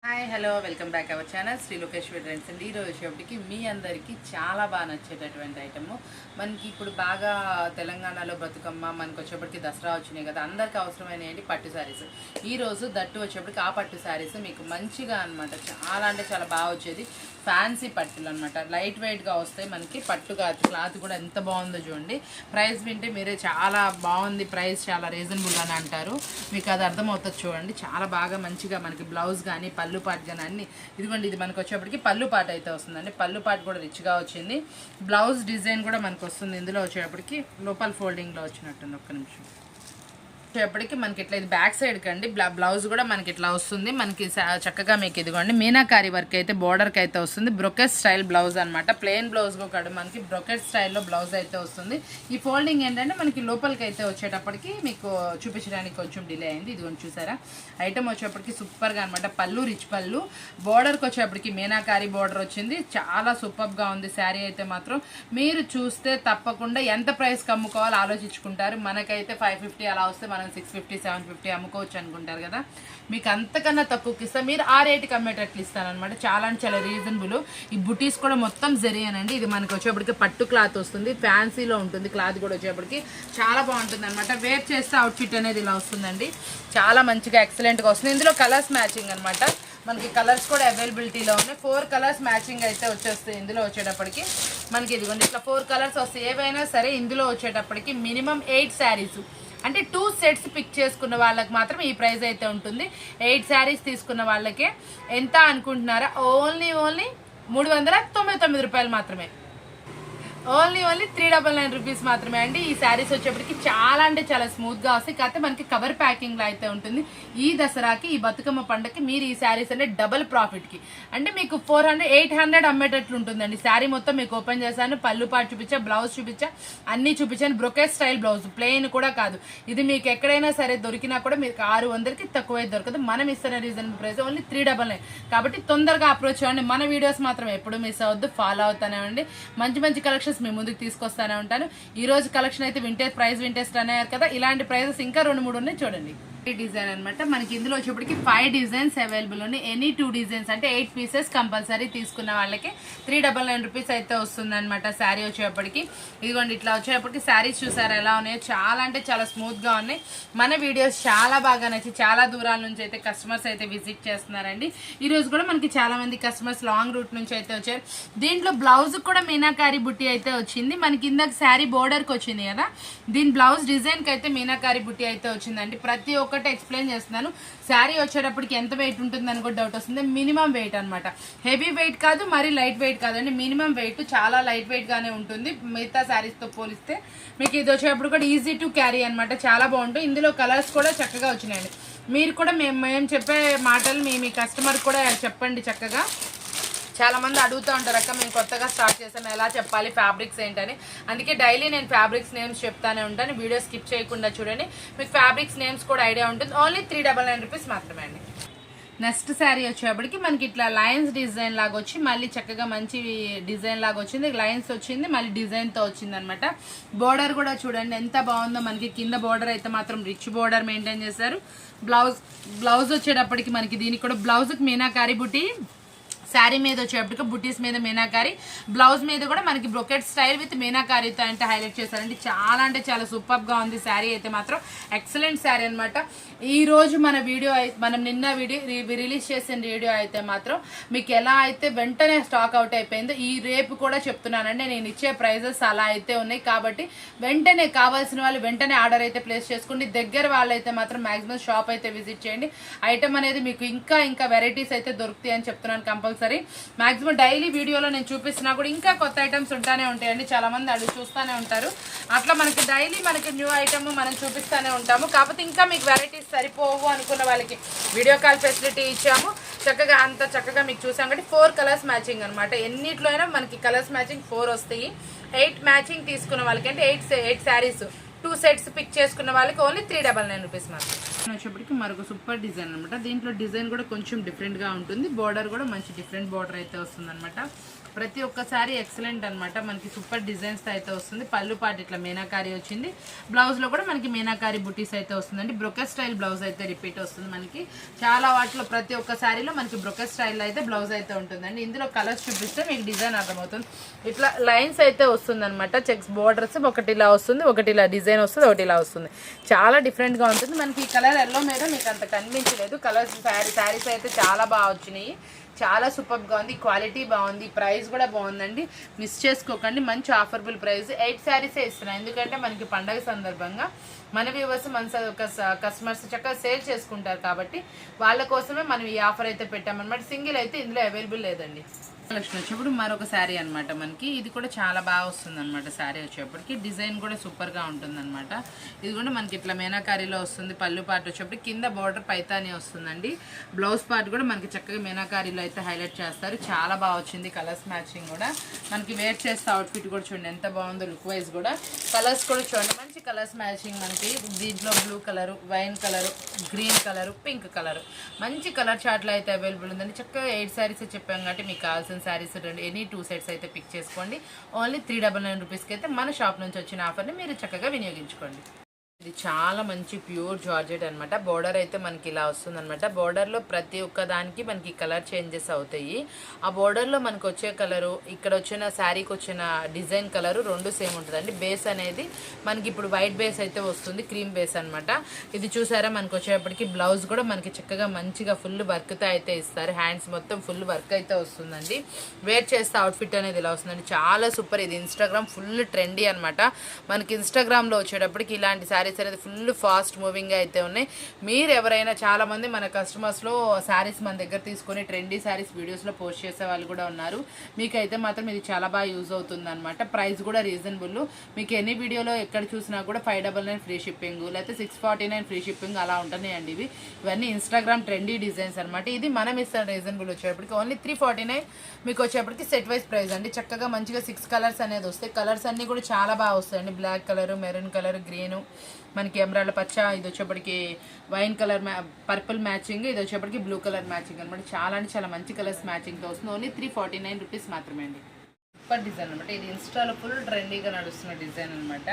Hi hello welcome back our channel Shri Lokeshwari trends అండి. ఈరోజు వచ్చేప్పటికి మీ అందరికీ చాలా బాగా నచ్చేటటువంటి ఐటమ్. మనకి ఇప్పుడు బాగా తెలంగాణలో బతుకమ్మ, మనకు వచ్చేప్పటికి దసరా వచ్చినాయి కదా, అందరికి అవసరమైన ఏంటి పట్టు శారీస్. ఈరోజు దట్టు వచ్చేప్పటికి ఆ పట్టు శారీస్ మీకు మంచిగా అనమాట, చాలా అంటే చాలా బాగా వచ్చేది. ఫ్యాన్సీ పట్టులు అనమాట, లైట్ వెయిట్గా వస్తాయి. మనకి పట్టు క్లాత్ కూడా ఎంత బాగుందో చూడండి. ప్రైస్ వింటే మీరే చాలా బాగుంది, ప్రైస్ చాలా రీజనబుల్ అని అంటారు. మీకు అది అర్థమవుతుంది చూడండి. చాలా బాగా మంచిగా మనకి బ్లౌజ్ కానీ పళ్ళు పాటు కానీ అన్ని ఇదిగోండి. ఇది మనకు వచ్చేప్పటికి పళ్ళు పాటు అయితే వస్తుందండి. పళ్ళు పాటు కూడా రిచ్గా వచ్చింది. బ్లౌజ్ డిజైన్ కూడా మనకు వస్తుంది. ఇందులో వచ్చేప్పటికి లోపల ఫోల్డింగ్లో వచ్చినట్టుంది. ఒక్క నిమిషం. వచ్చేప్పటికి మనకి ఇట్లా ఇది బ్యాక్ సైడ్ కండి బ్లౌజ్ కూడా మనకి ఇట్లా వస్తుంది. మనకి చక్కగా మీకు ఇదిగోండి మీనాకారి వర్క్ అయితే బోర్డర్కి అయితే వస్తుంది. బ్రొకెట్ స్టైల్ బ్లౌజ్ అనమాట. ప్లెయిన్ బ్లౌజ్ కూడా మనకి బ్రొకెట్ స్టైల్లో బ్లౌజ్ అయితే వస్తుంది. ఈ ఫోల్డింగ్ ఏంటంటే మనకి లోపలికి అయితే వచ్చేటప్పటికి మీకు చూపించడానికి కొంచెం డిలే అయింది. ఇదిగోండి చూసారా, ఐటమ్ వచ్చేప్పటికి సూపర్గా అనమాట. పళ్ళు రిచ్ పళ్ళు, బోర్డర్కి వచ్చేప్పటికి మీనాకారి బోర్డర్ వచ్చింది. చాలా సూపర్గా ఉంది శారీ అయితే మాత్రం. మీరు చూస్తే తప్పకుండా ఎంత ప్రైస్కి అమ్ముకోవాలో ఆలోచించుకుంటారు. మనకైతే 550 అలా వస్తే మనం 650 750 అమ్ముకోవచ్చు అనుకుంటారు కదా. మీకు అంతకన్నా తక్కువకి ఇస్తా, మీరు ఆ రేటుకి అమ్మేటట్లు ఇస్తానమాట. చాలా అంటే చాలా రీజనబుల్. ఈ బుటీస్ కూడా మొత్తం జరియనండి. ఇది మనకి వచ్చేప్పటికి పట్టు క్లాత్ వస్తుంది, ఫ్యాన్సీలో ఉంటుంది. క్లాత్ కూడా వచ్చేప్పటికి చాలా బాగుంటుంది అనమాట. వేర్ చేస్తే అవుట్ఫిట్ అనేది ఇలా వస్తుందండి. చాలా మంచిగా ఎక్సలెంట్గా వస్తుంది. ఇందులో కలర్స్ మ్యాచింగ్ అనమాట. మనకి కలర్స్ కూడా అవైలబిలిటీలో ఉన్నాయి. 4 కలర్స్ మ్యాచింగ్ అయితే వచ్చేస్తాయి. ఇందులో వచ్చేటప్పటికి మనకి ఇదిగోండి ఇట్లా 4 కలర్స్ వస్తాయి. ఏవైనా సరే ఇందులో వచ్చేటప్పటికి మినిమం 8 శారీస్ అంటే 2 సెట్స్ పిక్ చేసుకున్న వాళ్ళకి మాత్రం ఈ ప్రైస్ అయితే ఉంటుంది. 8 శారీస్ తీసుకున్న వాళ్ళకే ఎంత అనుకుంటున్నారా? ఓన్లీ 399 రూపాయలు మాత్రమే. ఓన్లీ 399 రూపీస్ మాత్రమే అండి. ఈ శారీస్ వచ్చేప్పటికి చాలా అంటే చాలా స్మూత్గా వస్తాయి. కాకపోతే మనకి కవర్ ప్యాకింగ్లో అయితే ఉంటుంది. ఈ దసరాకి, ఈ బతుకమ్మ పండుగకి మీరు ఈ శారీస్ అంటే డబుల్ ప్రాఫిట్కి అంటే మీకు 800 అమ్మేటట్లు ఉంటుందండి. శారీ మొత్తం మీకు ఓపెన్ చేశాను, పళ్ళు పాటు చూపించా, బ్లౌజ్ చూపించా, అన్ని చూపించాను. బ్రొకెట్ స్టైల్ బ్లౌజ్, ప్లెయిన్ కూడా కాదు. ఇది మీకు ఎక్కడైనా సరే దొరికినా కూడా మీకు 600కి తక్కువ దొరకదు. మనం ఇస్తున్న రీజనబుల్ ప్రైస్ ఓన్లీ 399. కాబట్టి తొందరగా అప్రోచ్ అవ్వండి. మన వీడియోస్ మాత్రం ఎప్పుడు మిస్ అవ్వద్దు, ఫాలో అవుతానే ఉండి. మంచి మంచి కలెక్షన్స్ మీ ముందుకు తీసుకొస్తానే ఉంటాను. ఈ రోజు కలెక్షన్ అయితే ప్రైస్ వింటేజ్ అన్నారు కదా, ఇలాంటి ప్రైజెస్ ఇంకా 2-3 ఉన్నాయి చూడండి. డిజైన్ అనమాట. మనకి ఇందులో వచ్చేప్పటికి 5 డిజైన్స్ అవైలబుల్ ఉన్నాయి. ఎనీ 2 డిజైన్స్ అంటే 8 పీసెస్ కంపల్సరీ తీసుకున్న వాళ్ళకి 399 రూపీస్ అయితే వస్తుంది అనమాట. శారీ వచ్చేప్పటికి ఇదిగోండి ఇట్లా వచ్చేప్పటికి శారీస్ చూసారు ఎలా ఉన్నాయో, చాలా అంటే చాలా స్మూత్ గా ఉన్నాయి. మన వీడియోస్ చాలా బాగా నచ్చి చాలా దూరాల నుంచి అయితే కస్టమర్స్ అయితే విజిట్ చేస్తున్నారండి. ఈ రోజు కూడా మనకి చాలా మంది కస్టమర్స్ లాంగ్ రూట్ నుంచి అయితే వచ్చారు. దీంట్లో బ్లౌజ్ కూడా మీనాకారి బుట్టి అయితే వచ్చింది. మనకి ఇందాక శారీ బోర్డర్ కి వచ్చింది కదా, దీని బ్లౌజ్ డిజైన్ కి అయితే మీనాకారి బుట్టి అయితే వచ్చిందండి. ప్రతి ఒక్కటి ఎక్స్ప్లెయిన్ చేస్తున్నాను. శారీ వచ్చేటప్పటికి ఎంత వెయిట్ ఉంటుంది అని కూడా డౌట్ వస్తుంది. మినిమం వెయిట్ అనమాట, హెవీ వెయిట్ కాదు, మరి లైట్ వెయిట్ కాదండి. మినిమం వెయిట్ చాలా లైట్ వెయిట్ గానే ఉంటుంది మిగతా శారీస్ తో పోలిస్తే. మీకు ఇది వచ్చేటప్పుడు కూడా ఈజీ టు క్యారీ అనమాట. చాలా బాగుంటుంది. ఇందులో కలర్స్ కూడా చక్కగా వచ్చినాయండి. మీరు కూడా మేము చెప్పే మాటలు మీ కస్టమర్ కూడా చెప్పండి చక్కగా. చాలా మంది అడుగుతూ ఉంటారు, అక్క మేము కొత్తగా స్టార్ట్ చేసాము ఎలా చెప్పాలి ఫ్యాబ్రిక్స్ ఏంటని. అందుకే డైలీ నేను ఫ్యాబ్రిక్స్ నేమ్స్ చెప్తానే ఉంటాను. వీడియో స్కిప్ చేయకుండా చూడండి, మీకు ఫ్యాబ్రిక్స్ నేమ్స్ కూడా ఐడియా ఉంటుంది. ఓన్లీ 399 రూపీస్ మాత్రమే అండి. నెక్స్ట్ శారీ వచ్చేప్పటికి మనకి ఇట్లా లైన్స్ డిజైన్ లాగా వచ్చి మళ్ళీ చక్కగా మంచి డిజైన్ లాగా వచ్చింది. లైన్స్ వచ్చింది, మళ్ళీ డిజైన్ తో వచ్చింది అనమాట. బోర్డర్ కూడా చూడండి ఎంత బాగుందో. మనకి కింద బోర్డర్ అయితే మాత్రం రిచ్ బోర్డర్ మెయింటైన్ చేశారు. బ్లౌజ్ వచ్చేటప్పటికి మనకి దీనికి కూడా బ్లౌజ్కి మీనాకారి బుట్టి, శారీ మీద వచ్చేటప్పటికి బుటీస్ మీద మీనాకారి, బ్లౌజ్ మీద కూడా మనకి బ్రొకెట్ స్టైల్ విత్ మీనాకారితో అంటే హైలైట్ చేశారండి. చాలా అంటే చాలా సూపర్ గా ఉంది శారీ అయితే మాత్రం. ఎక్సలెంట్ శారీ అనమాట. ఈ రోజు మనం నిన్న రిలీజ్ చేసిన వీడియో అయితే మాత్రం మీకు ఎలా అయితే వెంటనే స్టాక్ అవుట్ అయిపోయిందో, ఈ రేపు కూడా చెప్తున్నానండి. నేను ఇచ్చే ప్రైజెస్ అలా అయితే ఉన్నాయి. కాబట్టి వెంటనే కావాల్సిన వాళ్ళు వెంటనే ఆర్డర్ అయితే ప్లేస్ చేసుకోండి. దగ్గర వాళ్ళైతే మాత్రం మాక్సిమం షాప్ అయితే విజిట్ చేయండి. ఐటమ్ అనేది మీకు ఇంకా వెరైటీస్ అయితే దొరుకుతాయి అని చెప్తున్నాను కంపల్సరీ. మాక్సిమం డైలీ వీడియోలో నేను చూపిస్తున్నా కూడా ఇంకా కొత్త ఐటమ్స్ ఉంటానే ఉంటాయండి. చాలా మంది అడిగి చూస్తూనే ఉంటారు. అట్లా మనకి డైలీ మనకి న్యూ ఐటమ్ మనం చూపిస్తూనే ఉంటాము. కాకపోతే ఇంకా మీకు వెరైటీస్ సరిపోవు అనుకున్న వాళ్ళకి వీడియో కాల్ ఫెసిలిటీ ఇచ్చాము. చక్కగా మీకు చూసాం కాబట్టి 4 కలర్స్ మ్యాచింగ్ అనమాట. ఎన్నిట్లో అయినా మనకి కలర్స్ మ్యాచింగ్ 4 వస్తాయి. 8 మ్యాచింగ్ తీసుకున్న వాళ్ళకి అంటే 8 శారీస్ 2 సెట్స్ పిక్ చేసుకున్న వాళ్ళకి ఓన్లీ 399 రూపీస్ మాత్రం. వచ్చేప్పటికి మరొక సూపర్ డిజైన్ అనమాట. దీంట్లో డిజైన్ కూడా కొంచెం డిఫరెంట్ గా ఉంటుంది. బోర్డర్ కూడా మంచి డిఫరెంట్ బోర్డర్ అయితే వస్తుంది అనమాట. ప్రతి ఒక్కసారి ఎక్సలెంట్ అనమాట. మనకి సూపర్ డిజైన్స్ అయితే వస్తుంది. పళ్ళు పాటు ఇట్లా మీనాకారి వచ్చింది. బ్లౌజ్లో కూడా మనకి మీనాకారి బుటీస్ అయితే వస్తుందండి. బ్రొకెట్ స్టైల్ బ్లౌజ్ అయితే రిపీట్ వస్తుంది మనకి. చాలా వాటిలో ప్రతి ఒక్క శారీలో మనకి బ్రొకెట్ స్టైల్ అయితే బ్లౌజ్ అయితే ఉంటుందండి. ఇందులో కలర్స్ చూపిస్తే మీకు డిజైన్ అర్థమవుతుంది. ఇట్లా లైన్స్ అయితే వస్తుంది అనమాట. చెక్స్ బోర్డర్స్ ఒకటి ఇలా వస్తుంది, ఒకటి ఇలా డిజైన్ వస్తుంది, ఒకటి ఇలా వస్తుంది. చాలా డిఫరెంట్గా ఉంటుంది. మనకి ఈ కలర్ ఎల్లో మీద మీకు అంత కనిపించలేదు. కలర్స్ శారీస్ అయితే చాలా బాగా వచ్చినాయి. చాలా సూపర్గా ఉంది. క్వాలిటీ బాగుంది. ప్రైస్ కూడా బాగుందండి. మిస్ చేసుకోకండి. మంచి ఆఫర్బుల్ ప్రైస్. 8 శారీసే ఇస్తున్నాయి. ఎందుకంటే మనకి పండగ సందర్భంగా మన వ్యూవర్స్ మన కస్టమర్స్ చక్కగా సేల్ చేసుకుంటారు కాబట్టి వాళ్ళ కోసమే మనం ఈ ఆఫర్ అయితే పెట్టామన్నమాట. సింగిల్ అయితే ఇందులో అవైలబుల్ లేదండి. కలెక్షన్ వచ్చేప్పుడు మరొక శారీ అనమాట మనకి. ఇది కూడా చాలా బాగా వస్తుంది అనమాట. శారీ వచ్చేప్పటికి డిజైన్ కూడా సూపర్గా ఉంటుంది అనమాట. ఇది కూడా మనకి ఇట్లా మీనాకారీలో వస్తుంది. పళ్ళు పాటు వచ్చేప్పటికి కింద బార్డర్ పైతాని వస్తుందండి. బ్లౌజ్ పార్ట్ కూడా మనకి చక్కగా మీనాకారీలో అయితే హైలైట్ చేస్తారు. చాలా బాగా వచ్చింది. కలర్స్ మ్యాచింగ్ కూడా మనకి వేర్ చేస్తే అవుట్ఫిట్ కూడా చూడండి ఎంత బాగుందో. లుక్ వైజ్ కూడా కలర్స్ కూడా చూడండి మంచి కలర్స్ మ్యాచింగ్ మనకి. దీంట్లో blue colour, wine colour, green colour, pink colour మంచి కలర్ చార్ట్లో అయితే అవైలబుల్ ఉందండి. చక్కగా 8 శారీస్ చెప్పాం కాబట్టి మీకు కావాల్సిన శారీస్ ఎనీ 2 సెట్స్ అయితే పిక్ చేసుకోండి. ఓన్లీ 399 రూపీస్కి అయితే మన షాప్ నుంచి వచ్చిన ఆఫర్ని మీరు చక్కగా వినియోగించుకోండి. ఇది చాలా మంచి ప్యూర్ జార్జెట్ అనమాట. బోర్డర్ అయితే మనకి ఇలా వస్తుంది అనమాట. బోర్డర్లో ప్రతి ఒక్క దానికి మనకి కలర్ చేంజెస్ అవుతాయి. ఆ బోర్డర్లో మనకు వచ్చే కలరు, ఇక్కడ వచ్చిన శారీకి వచ్చిన డిజైన్ కలరు రెండు సేమ్ ఉంటుందండి. బేస్ అనేది మనకి ఇప్పుడు వైట్ బేస్ అయితే వస్తుంది, క్రీమ్ బేస్ అనమాట. ఇది చూసారా మనకు వచ్చేటప్పటికి బ్లౌజ్ కూడా మనకి చక్కగా మంచిగా ఫుల్ వర్క్తో అయితే ఇస్తారు. హ్యాండ్స్ మొత్తం ఫుల్ వర్క్ అయితే వస్తుందండి. వేర్ చేస్తే అవుట్ఫిట్ అనేది ఇలా వస్తుందండి. చాలా సూపర్. ఇది ఇన్స్టాగ్రామ్ ఫుల్ ట్రెండీ అనమాట. మనకి ఇన్స్టాగ్రామ్లో వచ్చేటప్పటికి ఇలాంటి శారీస్ అనేది ఫుల్ ఫాస్ట్ మూవింగ్ అయితే ఉన్నాయి. మీరు ఎవరైనా చాలా మంది మన కస్టమర్స్లో శారీస్ మన దగ్గర తీసుకొని ట్రెండీ శారీస్ వీడియోస్లో పోస్ట్ చేసే వాళ్ళు కూడా ఉన్నారు. మీకైతే మాత్రం ఇది చాలా బాగా యూజ్ అవుతుంది అనమాట. ప్రైస్ కూడా రీజనబుల్. మీకు ఎన్ని వీడియోలో ఎక్కడ చూసినా కూడా 599 ఫ్రీ షిప్పింగ్, లేకపోతే 649 ఫ్రీ షిప్పింగ్ అలా ఉంటున్నాయండి. ఇవన్నీ ఇన్స్టాగ్రామ్ ట్రెండీ డిజైన్స్ అనమాట. ఇది మనం ఇస్తాం రీజనబుల్ వచ్చేప్పటికి ఓన్లీ 349 మీకు వచ్చేప్పటికి సెట్ వైజ్ ప్రైస్ అండి. చక్కగా మంచిగా 6 కలర్స్ అనేది వస్తాయి. కలర్స్ అన్నీ కూడా చాలా బాగా వస్తాయండి. Black colour, maroon colour, green, మనకి ఎమరాల్డ్ పచ్చ, ఇది వచ్చేప్పటికి వైన్ కలర్ పర్పుల్ మ్యాచింగ్, ఇది వచ్చేప్పటికి బ్లూ కలర్ మ్యాచింగ్ అనమాట. చాలా అంటే చాలా మంచి కలర్స్ మ్యాచింగ్తో వస్తుంది. ఓన్లీ 349 రూపీస్ మాత్రమే అండి. సూపర్ డిజైన్ అనమాట. ఇది ఇన్స్టాలో ఫుల్ ట్రెండీగా నడుస్తున్న డిజైన్ అనమాట.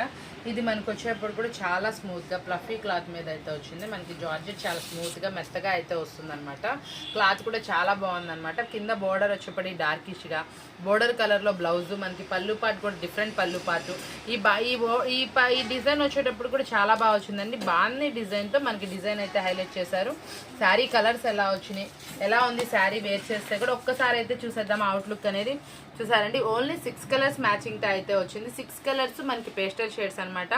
ఇది మనకు వచ్చేప్పుడు కూడా చాలా స్మూత్గా ఫ్లఫీ క్లాత్ మీద అయితే వచ్చింది. మనకి జార్జెట్ చాలా స్మూత్గా మెత్తగా అయితే వస్తుంది అనమాట. క్లాత్ కూడా చాలా బాగుందన్నమాట. కింద బోర్డర్ వచ్చేప్పటి డార్కిష్గా బోర్డర్ కలర్లో బ్లౌజ్, మనకి పళ్ళు పాటు కూడా డిఫరెంట్ పళ్ళు పాటు. ఈ డిజైన్ వచ్చేటప్పుడు కూడా చాలా బాగా వచ్చిందండి. బాగుంది డిజైన్తో మనకి డిజైన్ అయితే హైలైట్ చేశారు. శారీ కలర్స్ ఎలా వచ్చినాయి, ఎలా ఉంది శారీ వేర్ చేస్తే కూడా ఒక్కసారి అయితే చూసేద్దాం అవుట్లుక్ అనేది. చూసారండి ఓన్లీ 6 కలర్స్ మ్యాచింగ్తో అయితే వచ్చింది. 6 కలర్స్ మనకి పేస్టల్ షేడ్స్ అనమాట.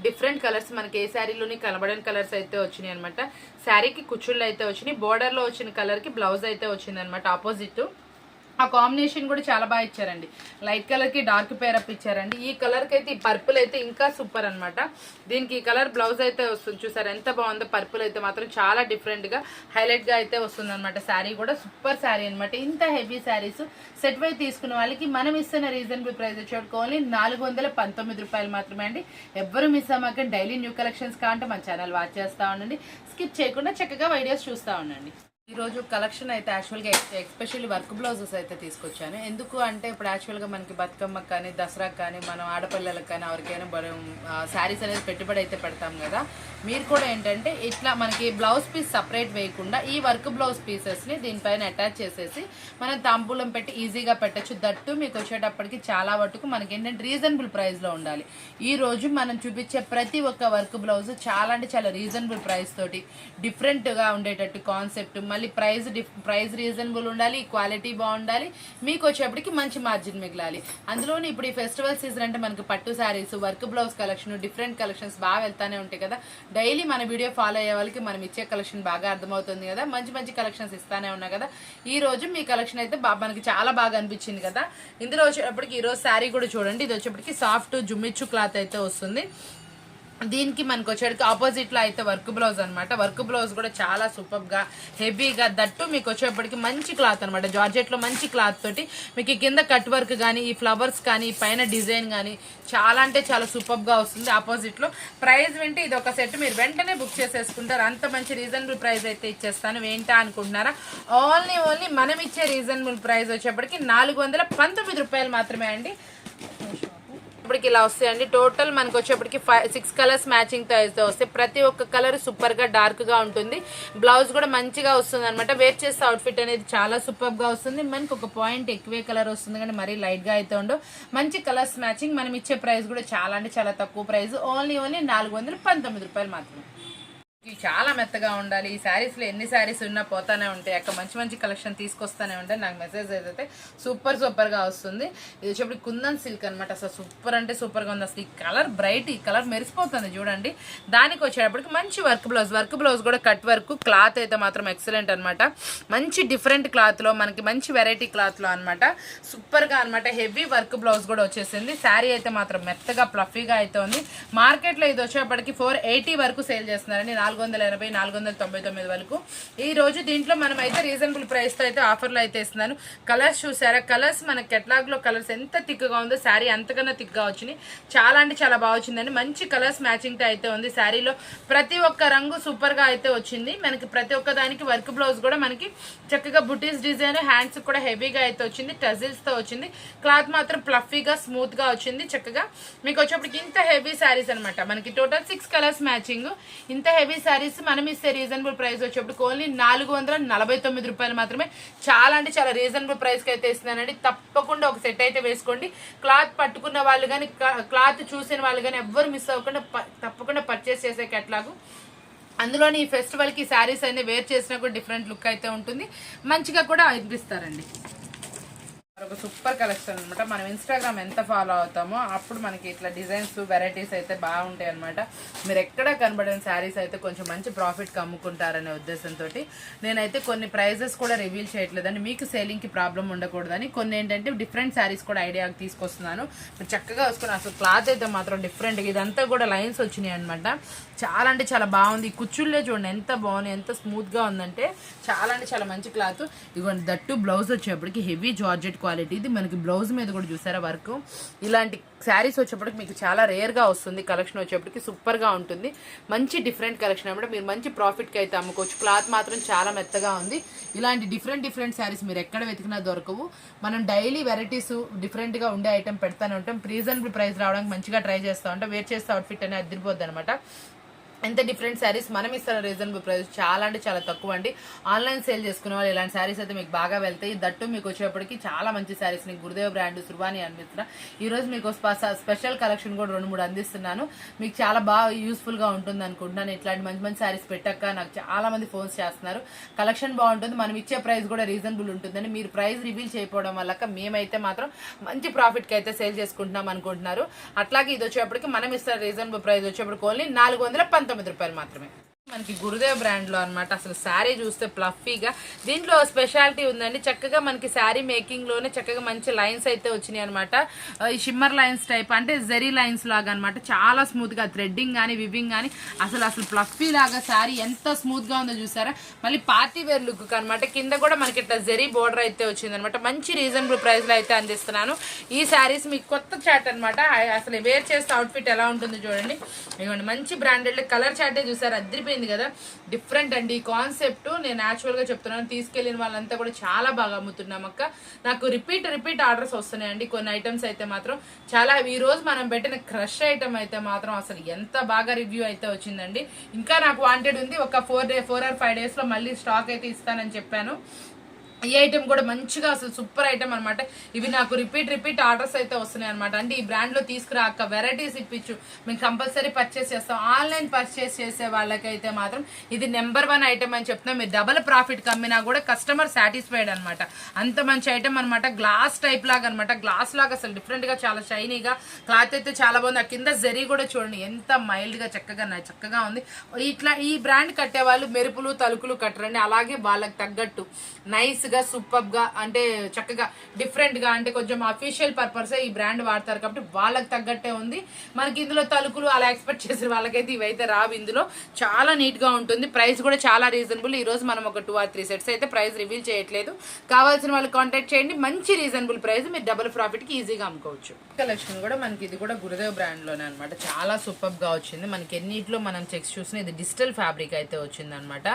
డిఫరెంట్ కలర్స్ మనకి ఏ శారీలోని కనబడని కలర్స్ అయితే వచ్చినాయి అనమాట. శారీకి కుచ్చుళ్ళు అయితే వచ్చినాయి. బోర్డర్లో వచ్చిన కలర్కి బ్లౌజ్ అయితే వచ్చింది అనమాట ఆపోజిట్. ఆ కాంబినేషన్ కూడా చాలా బాగా ఇచ్చారండి. లైట్ కలర్కి డార్క్ పేరప్ ఇచ్చారండి. ఈ కలర్కి అయితే ఈ పర్పుల్ అయితే ఇంకా సూపర్ అనమాట. దీనికి ఈ కలర్ బ్లౌజ్ అయితే వస్తుంది. చూసారు ఎంత బాగుందో. పర్పుల్ అయితే మాత్రం చాలా డిఫరెంట్గా హైలైట్గా అయితే వస్తుంది అనమాట. శారీ కూడా సూపర్ శారీ అనమాట. ఇంత హెవీ శారీస్ సెట్ వైజ్ తీసుకున్న వాళ్ళకి మనం ఇస్తున్న రీజనబుల్ ప్రైస్ వచ్చేటికి ఓన్లీ 419 రూపాయలు మాత్రమే అండి. ఎవ్వరు మిస్ అవ్వక డైలీ న్యూ కలెక్షన్స్ కాంటే మన ఛానల్ వాచ్ చేస్తూ ఉండండి. స్కిప్ చేయకుండా చక్కగా వీడియోస్ చూస్తూ ఉండండి. ఈరోజు కలెక్షన్ అయితే యాక్చువల్గా ఎస్పెషల్లీ వర్క్ బ్లౌజెస్ అయితే తీసుకొచ్చాను. ఎందుకు అంటే ఇప్పుడు యాక్చువల్గా మనకి బతుకమ్మకి కానీ దసరాకి కానీ మనం ఆడపిల్లలకు కానీ ఎవరికైనా శారీస్ అనేది పెట్టుబడి అయితే పెడతాం కదా. మీరు కూడా ఏంటంటే ఇట్లా మనకి బ్లౌజ్ పీస్ సపరేట్ వేయకుండా ఈ వర్క్ బ్లౌజ్ పీసెస్ని దీనిపైన అటాచ్ చేసేసి మనం తాంబూలం పెట్టి ఈజీగా పెట్టచ్చు. దట్టు మీకు వచ్చేటప్పటికి చాలా వరకు మనకి ఏంటంటే రీజనబుల్ ప్రైస్లో ఉండాలి. ఈ రోజు మనం చూపించే ప్రతి ఒక్క వర్క్ బ్లౌజ్ చాలా అంటే చాలా రీజనబుల్ ప్రైస్ తోటి డిఫరెంట్గా ఉండేటట్టు కాన్సెప్ట్, మళ్ళీ ప్రైస్ రీజనబుల్ ఉండాలి, క్వాలిటీ బాగుండాలి, మీకు వచ్చేప్పటికి మంచి మార్జిన్ మిగలాలి. అందులోని ఇప్పుడు ఈ ఫెస్టివల్ సీజన్ అంటే మనకి పట్టు saris, work blouse collection, different collections బాగా వెళ్తానే ఉంటాయి కదా. డైలీ మన వీడియో ఫాలో అయ్యే వాళ్ళకి మనం ఇచ్చే కలెక్షన్ బాగా అర్థమవుతుంది కదా. మంచి మంచి కలెక్షన్స్ ఇస్తానే ఉన్నా కదా. ఈ రోజు మీ కలెక్షన్ అయితే మనకి చాలా బాగా అనిపించింది కదా. ఇందులో వచ్చేటప్పటికి ఈరోజు శారీ కూడా చూడండి. ఇది వచ్చేప్పటికి సాఫ్ట్ జుమ్మిచ్చు క్లాత్ అయితే వస్తుంది. దీనికి మనకు వచ్చేటికి ఆపోజిట్లో అయితే వర్క్ బ్లౌజ్ అనమాట. వర్క్ బ్లౌజ్ కూడా చాలా సూపర్గా హెవీగా, దట్టు మీకు వచ్చేప్పటికి మంచి క్లాత్ అనమాట. జార్జెట్లో మంచి క్లాత్ తోటి మీకు కింద కట్ వర్క్ కానీ, ఈ ఫ్లవర్స్ కానీ, పైన డిజైన్ కానీ చాలా అంటే చాలా సూపర్గా వస్తుంది. ఆపోజిట్లో ప్రైస్ వింటే ఇది ఒక సెట్ మీరు వెంటనే బుక్ చేసేసుకుంటారు. అంత మంచి రీజనబుల్ ప్రైస్ అయితే ఇచ్చేస్తాను. ఏంటా అనుకుంటున్నారా? ఓన్లీ మనం ఇచ్చే రీజనబుల్ ప్రైస్ వచ్చేప్పటికి 419 రూపాయలు మాత్రమే అండి. ఇప్పటికి ఇలా వస్తాయండి. టోటల్ మనకు వచ్చేప్పటికి 6 కలర్స్ మ్యాచింగ్ తో అయితే వస్తాయి. ప్రతి ఒక్క కలర్ సూపర్ గా డార్క్ గా ఉంటుంది. బ్లౌజ్ కూడా మంచిగా వస్తుంది అనమాట. వేర్ చేస్తే అవుట్ఫిట్ అనేది చాలా సూపర్ గా వస్తుంది. మనకి ఒక పాయింట్ ఎక్కువే కలర్ వస్తుంది కానీ మరీ లైట్ గా అయితే ఉండవు. మంచి కలర్స్ మ్యాచింగ్. మనం ఇచ్చే ప్రైస్ కూడా చాలా అంటే చాలా తక్కువ ప్రైస్. ఓన్లీ 419 రూపాయలు మాత్రమే. ఇవి చాలా మెత్తగా ఉండాలి. ఈ శారీస్లో ఎన్ని శారీస్ ఉన్నా పోతానే ఉంటాయి. అక్కడ మంచి మంచి కలెక్షన్ తీసుకొస్తానే ఉంటాయి. నాకు మెసేజ్ అయితే సూపర్గా వస్తుంది. ఇది వచ్చేప్పుడు కుందన్ సిల్క్ అనమాట. అసలు సూపర్ అంటే సూపర్గా ఉంది. అసలు ఈ కలర్ బ్రైట్, ఈ కలర్ మెరిసిపోతుంది చూడండి. దానికి వచ్చేటప్పటికి మంచి వర్క్ బ్లౌజ్ కూడా కట్ వర్క్. క్లాత్ అయితే మాత్రం ఎక్సలెంట్ అనమాట. మంచి డిఫరెంట్ క్లాత్లో మనకి మంచి వెరైటీ క్లాత్లో అనమాట. సూపర్గా అనమాట. హెవీ వర్క్ బ్లౌజ్ కూడా వచ్చేసింది. శారీ అయితే మాత్రం మెత్తగా ఫ్లఫీగా అయితే ఉంది. మార్కెట్లో ఇది వచ్చేప్పటికి 480 వరకు సేల్ చేస్తున్నారండి. 480, 499 వరకు. ఈ రోజు దీంట్లో మనం అయితే రీజనబుల్ ప్రైస్ తో అయితే ఆఫర్లు అయితే ఇస్తున్నాను. కలర్స్ చూసారా? కలర్స్ మన కెటలాగ్ లో కలర్స్ ఎంత థిక్గా ఉందో శారీ అంతకన్నా థిక్గా వచ్చింది. చాలా అంటే చాలా బాగా వచ్చిందండి. మంచి కలర్స్ మ్యాచింగ్ తో అయితే ఉంది. శారీలో ప్రతి ఒక్క రంగు సూపర్ గా అయితే వచ్చింది. మనకి ప్రతి ఒక్క దానికి వర్క్ బ్లౌజ్ కూడా మనకి చక్కగా బుటీస్ డిజైన్, హ్యాండ్స్ కూడా హెవీగా అయితే వచ్చింది. టజిల్స్ తో వచ్చింది. క్లాత్ మాత్రం ఫ్లఫీగా స్మూత్ గా వచ్చింది. చక్కగా మీకు వచ్చేప్పటికి ఇంత హెవీ శారీస్ అనమాట. మనకి టోటల్ 6 కలర్స్ మ్యాచింగ్. ఇంత హెవీ శారీస్ మనం ఇస్తే రీజనబుల్ ప్రైస్ వచ్చేప్పుడు ఓన్లీ 449 రూపాయలు మాత్రమే. చాలా అంటే చాలా రీజనబుల్ ప్రైస్ కి అయితే ఇస్తున్నానండి. తప్పకుండా ఒక సెట్ అయితే వేసుకోండి. క్లాత్ పట్టుకున్న వాళ్ళు కానీ, క్లాత్ చూసిన వాళ్ళు కానీ ఎవ్వరు మిస్ అవ్వకుండా తప్పకుండా పర్చేస్ చేసే కేటలాగు. అందులోని ఈ ఫెస్టివల్ కి శారీస్ అనేది వేర్ చేసినా కూడా డిఫరెంట్ లుక్ అయితే ఉంటుంది. మంచిగా కూడా అనిపిస్తారండి. ఒక సూపర్ కలెక్షన్ అనమాట. మనం ఇన్స్టాగ్రామ్ ఎంత ఫాలో అవుతామో అప్పుడు మనకి ఇట్లా డిజైన్స్ వెరైటీస్ అయితే బాగుంటాయి అనమాట. మీరు ఎక్కడ కనబడిన శారీస్ అయితే కొంచెం మంచి ప్రాఫిట్కి అమ్ముకుంటారనే ఉద్దేశంతో నేనైతే కొన్ని ప్రైజెస్ కూడా రివీల్ చేయట్లేదండి. మీకు సేలింగ్కి ప్రాబ్లం ఉండకూడదని కొన్ని ఏంటంటే డిఫరెంట్ శారీస్ కూడా ఐడియా తీసుకొస్తున్నాను. మీరు చక్కగా వేసుకుని అసలు క్లాత్ అయితే మాత్రం డిఫరెంట్గా ఇదంతా కూడా లైన్స్ వచ్చినాయి అనమాట. చాలా అంటే చాలా బాగుంది. కుచ్చుళ్ళే చూడండి ఎంత బాగుంది, ఎంత స్మూత్గా ఉందంటే చాలా అంటే చాలా మంచి క్లాత్. ఇదిగోండి దట్టు బ్లౌజ్ వచ్చేప్పటికి హెవీ జార్జెట్ క్వాలిటీ. ఇది మనకి బ్లౌజ్ మీద కూడా చూసారా వర్క్. ఇలాంటి శారీస్ వచ్చేప్పటికి మీకు చాలా రేర్గా వస్తుంది. కలెక్షన్ వచ్చేప్పటికి సూపర్గా ఉంటుంది. మంచి డిఫరెంట్ కలెక్షన్ అనమాట. మీరు మంచి ప్రాఫిట్కి అయితే అమ్ముకోవచ్చు. క్లాత్ మాత్రం చాలా మెత్తగా ఉంది. ఇలాంటి డిఫరెంట్ శారీస్ మీరు ఎక్కడ వెతికినా దొరకవు. మనం డైలీ వెరైటీస్ డిఫరెంట్గా ఉండే ఐటమ్ పెడతానే ఉంటాం. రీజనబుల్ ప్రైస్ రావడానికి మంచిగా ట్రై చేస్తూ ఉంటాం. వేర్ చేస్తే అవుట్ఫిట్ అనేది అదిరిపోద్ది అనమాట. ఎంత డిఫరెంట్ శారీస్ మనం ఇస్తాం. రీజనబుల్ ప్రైస్ చాలా అంటే చాలా తక్కువ అండి. ఆన్లైన్ సేల్ చేసుకునే వాళ్ళు ఇలాంటి శారీస్ అయితే మీకు బాగా వెళ్తాయి. దట్టు మీకు వచ్చేప్పటికి చాలా మంచి శారీస్ నీకు గురుదేవ్ బ్రాండ్ సుర్వాణి అందిస్తున్నా. ఈరోజు మీకు స్పెషల్ కలెక్షన్ కూడా 2-3 అందిస్తున్నాను. మీకు చాలా బాగా యూస్ఫుల్గా ఉంటుంది అనుకుంటున్నాను. ఇట్లాంటి మంచి మంచి శారీస్ పెట్టాక నాకు చాలా మంది ఫోన్స్ చేస్తున్నారు. కలెక్షన్ బాగుంటుంది. మనం ఇచ్చే ప్రైస్ కూడా రీజనబుల్ ఉంటుందని మీరు ప్రైస్ రివీల్ చేయకపోవడం వల్ల మేమైతే మాత్రం మంచి ప్రాఫిట్కి అయితే సేల్ చేసుకుంటున్నాం అనుకుంటున్నారు. అట్లాగే ఇది వచ్చేప్పటికి మనం ఇస్తున్న రీజనబుల్ ప్రైస్ వచ్చేప్పటికి ఓన్లీ 419 రూపాయలు మాత్రమే. మనకి గురుదేవ్ బ్రాండ్ లో అనమాట. అసలు శారీ చూస్తే ఫ్లఫీగా. దీంట్లో స్పెషాలిటీ ఉందండి. చక్కగా మనకి శారీ మేకింగ్ లోనే చక్కగా మంచి లైన్స్ అయితే వచ్చినాయి అనమాట. ఈ షిమ్మర్ లైన్స్ టైప్ అంటే జెరీ లైన్స్ లాగా అనమాట. చాలా స్మూత్ గా థ్రెడ్డింగ్ కానీ వివింగ్ కానీ అసలు ఫ్లఫీ లాగా శారీ ఎంత స్మూత్ గా ఉందో చూసారా. మళ్ళీ పార్టీ వేర్ లుక్ అనమాట. కింద కూడా మనకి ఇట్లా జెరీ బోర్డర్ అయితే వచ్చింది అనమాట. మంచి రీజనబుల్ ప్రైస్ లో అయితే అందిస్తున్నాను. ఈ శారీస్ మీకు కొత్త చాట్ అనమాట. అసలు వేర్ చేస్తే అవుట్ఫిట్ ఎలా ఉంటుందో చూడండి. ఇవ్వండి మంచి బ్రాండెడ్ కలర్ చాటే చూసారు. అదిరిపోయింది కదా. డిఫరెంట్ అండి ఈ కాన్సెప్ట్. నేను న్యాచురల్ గా చెప్తున్నాను. తీసుకెళ్లిన వాళ్ళంతా కూడా చాలా బాగా అమ్ముతున్నాం అక్క. నాకు రిపీట్ ఆర్డర్స్ వస్తున్నాయండి. కొన్ని ఐటమ్స్ అయితే మాత్రం చాలా. ఈ రోజు మనం పెట్టిన క్రష్ ఐటమ్ అయితే మాత్రం అసలు ఎంత బాగా రివ్యూ అయితే వచ్చిందండి. ఇంకా నాకు వాంటెడ్ ఉంది. ఒక 4 or 5 days లో మళ్ళీ స్టాక్ అయితే ఇస్తానని చెప్పాను. ఈ ఐటమ్ కూడా మంచిగా అసలు సూపర్ ఐటమ్ అనమాట. ఇవి నాకు రిపీట్ ఆర్డర్స్ అయితే వస్తున్నాయి అనమాట. అంటే ఈ బ్రాండ్ లో తీసుకురాక వెరైటీస్ ఇప్పించు మేము కంపల్సరీ పర్చేస్ చేస్తాం. ఆన్లైన్ పర్చేస్ చేసే వాళ్ళకైతే మాత్రం ఇది నెంబర్ 1 ఐటమ్ అని చెప్తున్నాం. మీరు డబల్ ప్రాఫిట్ కమ్మినా కూడా కస్టమర్ సాటిస్ఫైడ్ అనమాట. అంత మంచి ఐటమ్ అనమాట. గ్లాస్ టైప్ లాగా అనమాట. గ్లాస్ లాగా అసలు డిఫరెంట్ గా చాలా షైనీగా క్లాత్ అయితే చాలా బాగుంది. ఆ కింద జరీ కూడా చూడండి ఎంత మైల్డ్ గా చక్కగా ఉంది. ఇట్లా ఈ బ్రాండ్ కట్టే వాళ్ళు మెరుపులు తలుకులు కట్టరండి. అలాగే వాళ్ళకి తగ్గట్టు నైస్ గా సూపర్ గా అంటే చక్కగా డిఫరెంట్ గా అంటే కొంచెం అఫీషియల్ పర్పస్ ఈ బ్రాండ్ వాడతారు కాబట్టి వాళ్ళకి తగ్గట్టే ఉంది. మనకి ఇందులో తలుకులు అలా ఎక్స్పెక్ట్ చేసిన వాళ్ళకైతే ఇవైతే రావు. ఇందులో చాలా నీట్ గా ఉంటుంది. ప్రైస్ కూడా చాలా రీజనబుల్. ఈ రోజు మనం ఒక 2 or 3 సెట్స్ అయితే ప్రైస్ రివీల్ చేయట్లేదు. కావాల్సిన వాళ్ళు కాంటాక్ట్ చేయండి. మంచి రీజనబుల్ ప్రైస్, మీరు డబుల్ ప్రాఫిట్ కి ఈజీగా అమ్ముకోవచ్చు. కలెక్షన్ కూడా మనకి ఇది కూడా గురుదేవ్ బ్రాండ్ లోనే అనమాట. చాలా సూపర్ గా వచ్చింది. మనకి ఎన్నిట్లో మనం చెక్స్ చూసిన ఇది డిజిటల్ ఫ్యాబ్రిక్ అయితే వచ్చింది అనమాట.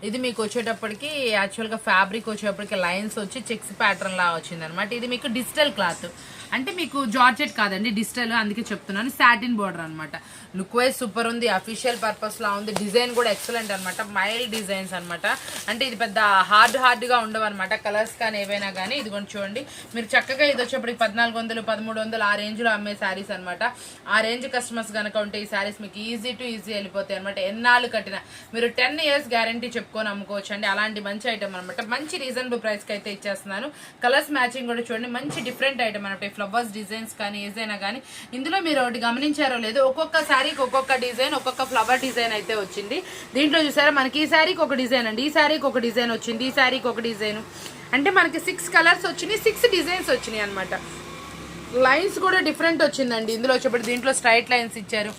ఇది మీకు వచ్చేటప్పటికి యాక్చువల్ గా ఫ్యాబ్రిక్ వచ్చేటప్పటికి లైన్స్ వచ్చి చెక్స్ ప్యాటర్న్ లా వచ్చింది అనమాట. ఇది మీకు డిజిటల్ క్లాత్ అంటే మీకు జార్జెట్ కాదండి, డిజిటల్, అందుకే చెప్తున్నాను. సాటిన్ బోర్డర్ అనమాట. లుక్ వైజ్ సూపర్ ఉంది. అఫీషియల్ పర్పస్ లా ఉంది. డిజైన్ కూడా ఎక్సలెంట్ అనమాట. మైల్డ్ డిజైన్స్ అనమాట. అంటే ఇది పెద్ద హార్డ్ గా ఉండవు అనమాట. కలర్స్ కానీ ఏవైనా కానీ ఇది కొంచెం చూడండి మీరు చక్కగా. ఇది వచ్చేప్పటికి 1400 1300 ఆ రేంజ్ లో అమ్మే శారీస్ అనమాట. ఆ రేంజ్ కస్టమర్స్ కనుక ఉంటే ఈ శారీస్ మీకు ఈజీ వెళ్ళిపోతాయి అనమాట. ఎన్నాళ్ళు కట్టినా మీరు 10 years గ్యారంటీ చెప్పుకొని అమ్ముకోవచ్చు అండి. అలాంటి మంచి ఐటమ్ అనమాట. మంచి రీజనబుల్ ప్రైస్ కి అయితే ఇచ్చేస్తున్నాను. కలర్స్ మ్యాచింగ్ కూడా చూడండి. మంచి డిఫరెంట్ ఐటమ్ అనమాట. ఫ్లవర్స్ డిజైన్స్ కానీ ఏదైనా కానీ ఇందులో మీరు ఒకటి గమనించారో లేదో, ఒక్కొక్క శారీకి ఒక్కొక్క డిజైన్, ఒక్కొక్క ఫ్లవర్ డిజైన్ అయితే వచ్చింది. దీంట్లో చూసారా మనకి ఈ శారీకి ఒక డిజైన్ అండి, ఈ శారీకి ఒక డిజైన్ వచ్చింది, ఈ శారీకి ఒక డిజైన్. అంటే మనకి 6 కలర్స్ వచ్చినాయి, 6 డిజైన్స్ వచ్చినాయి అనమాట. లైన్స్ కూడా డిఫరెంట్ వచ్చిందండి. ఇందులో వచ్చేప్పటికి దీంట్లో స్ట్రైట్ లైన్స్ ఇచ్చారు.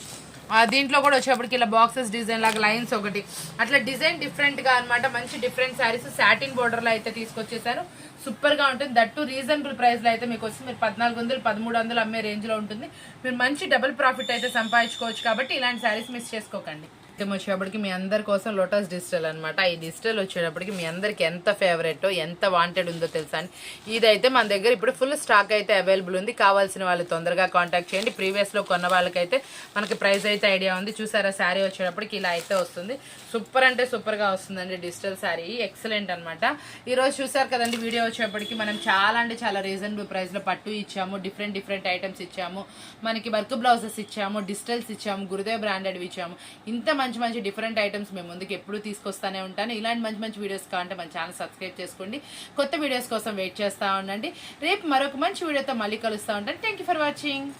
దీంట్లో కూడా వచ్చేప్పటికి ఇలా బాక్సెస్ డిజైన్ లాగా లైన్స్ ఒకటి అట్లా డిజైన్ డిఫరెంట్ గా అనమాట. మంచి డిఫరెంట్ శారీస్ సాటిన్ బోర్డర్ లో అయితే తీసుకొచ్చేసాను. సూపర్ గా ఉంటుంది. దట్టు రీజనబుల్ ప్రైస్ లో అయితే మీకు వచ్చి మీరు 1400 1300 అమ్మే రేంజ్ లో ఉంటుంది. మీరు మంచి డబుల్ ప్రాఫిట్ అయితే సంపాదించుకోవచ్చు. కాబట్టి ఇలాంటి శారీస్ మిస్ చేసుకోకండి. వచ్చేటప్పటికి మీ అందరి కోసం లోటస్ డిజిటల్ అనమాట. ఈ డిజిటల్ వచ్చేటప్పటికి మీ అందరికి ఎంత ఫేవరెట్, ఎంత వాంటెడ్ ఉందో తెలుసా అని. ఇదైతే మన దగ్గర ఇప్పుడు ఫుల్ స్టాక్ అయితే అవైలబుల్ ఉంది. కావాల్సిన వాళ్ళు తొందరగా కాంటాక్ట్ చేయండి. ప్రీవియస్ లో కొన్న వాళ్ళకైతే మనకి ప్రైస్ అయితే ఐడియా ఉంది. చూసారా శారీ వచ్చేటప్పటికి ఇలా అయితే వస్తుంది. సూపర్ అంటే సూపర్ గా వస్తుందండి డిజిటల్ శారీ. ఎక్సలెంట్ అనమాట. ఈ రోజు చూసారు కదండి వీడియో వచ్చేటప్పటికి మనం చాలా అంటే చాలా రీజనబుల్ ప్రైస్ లో పట్టు ఇచ్చాము, డిఫరెంట్ ఐటమ్స్ ఇచ్చాము, మనకి వర్క్ బ్లౌజెస్ ఇచ్చాము, డిజిటల్స్ ఇచ్చాము, గురుదేవ్ బ్రాండెడ్ ఇచ్చాము. ఇంత మంచి డిఫరెంట్ ఐటమ్స్ మేము ముందుకు ఎప్పుడు తీసుకొస్తానే ఉంటాను. ఇలాంటి మంచి వీడియోస్ కావాలంటే మన ఛానల్ సబ్స్క్రైబ్ చేసుకోండి. కొత్త వీడియోస్ కోసం వెయిట్ చేస్తూ ఉండండి. రేపు మరొక మంచి వీడియోతో మళ్ళీ కలుస్తూ ఉంటాను. Thank you for watching.